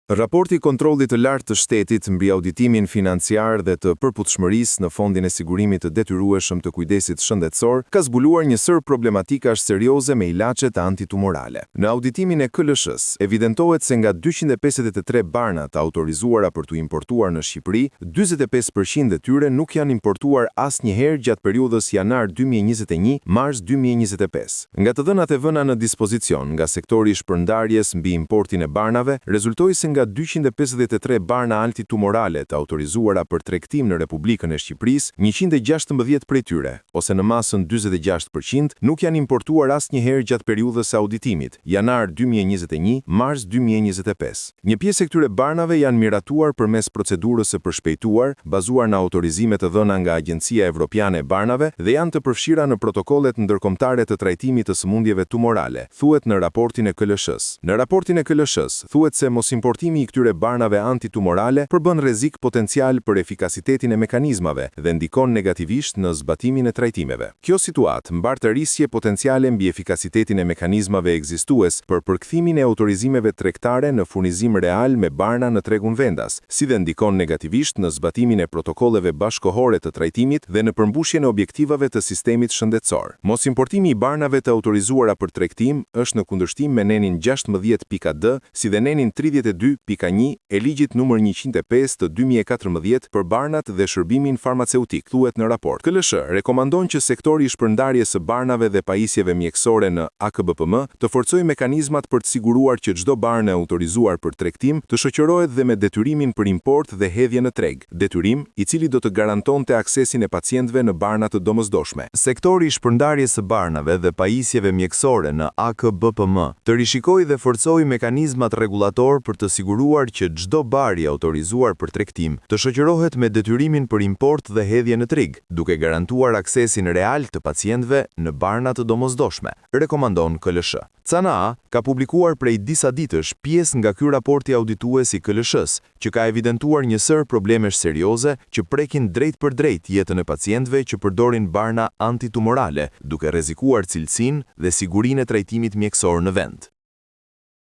Raporti i kontrollit të lartë të shtetit mbi auditimin financiar dhe të përputhshmërisë në Fondin e Sigurimit të Detyrueshëm të Kujdesit Shëndetësor ka zbuluar një sër problematikash serioze me ilaçet antitumorale. Në auditimin e KLSH-s evidentohet se nga 253 barna të autorizuara për t'u importuar në Shqipëri, 45% e tyre nuk janë importuar asnjëherë gjatë periudhës janar 2021-mars 2025. Nga të dhënat e vëna në dispozicion nga sektori i shpërndarjes mbi importin e barnave, rezultoi se nga 253 barna antitumorale të autorizuara për tregtim në Republikën e Shqipërisë, 116 prej tyre, ose në masën 46%, nuk janë importuar asnjëherë gjatë periudhës së auditimit, janar 2021-mars 2025. Një pjesë e këtyre barnave janë miratuar përmes procedurës së përshpejtuar, bazuar në autorizimet të dhëna nga Agjencia Evropiane e Barnave dhe janë të përfshira në protokollet ndërkombëtare të trajtimit të sëmundjeve tumorale, thuhet në raportin e KLSH-s. Në raportin e KLSH-s thuhet se mosimportimi i këtyre barnave antitumorale përbën rrezik potencial për efikasitetin e mekanizmave dhe ndikon negativisht në zbatimin e trajtimeve. Kjo situatë mbartë rrisje potenciale mbi efikasitetin e mekanizmave ekzistues për përkthimin e autorizimeve tregtare në furnizim real me barna në tregun vendas, si dhe ndikon negativisht në zbatimin e protokolleve bashkëkohore të trajtimit dhe në përmbushjen e objektivave të sistemit shëndetësor. Mosimportimi i barnave të autorizuara për tregtim është në kundërshtim me nenin 16.d, si dhe nenin 32.1 e ligjit numër 105 të 2014 për barnat dhe shërbimin farmaceutik, thuhet në raport. KLSH rekomandon që sektori i shpërndarjes së barnave dhe pajisjeve mjekësore në AKBPM të forcojë mekanizmat për të siguruar që çdo barnë e autorizuar për tregtim të shoqërohet dhe me detyrimin për import dhe hedhje në treg, detyrim i cili do të garantonte aksesin e pacientëve në barna të domosdoshme. Sektori i shpërndarjes së barnave dhe pajisjeve mjekësore në AKBPM të rishikojë dhe forcojë mekanizmat rregullator për të siguruar që çdo bar i autorizuar për tregtim të shoqërohet me detyrimin për import dhe hedhje në treg, duke garantuar aksesin real të pacientëve në barna të domosdoshme, rekomandon KLSH. CANA ka publikuar prej disa ditësh pjesë nga ky raporti auditues i KLSH-s, që ka evidentuar një sër problemesh serioze që prekin drejt për drejt jetën e pacientëve që përdorin barna antitumorale, duke rrezikuar cilësinë dhe sigurinë e trajtimit mjekësor në vend.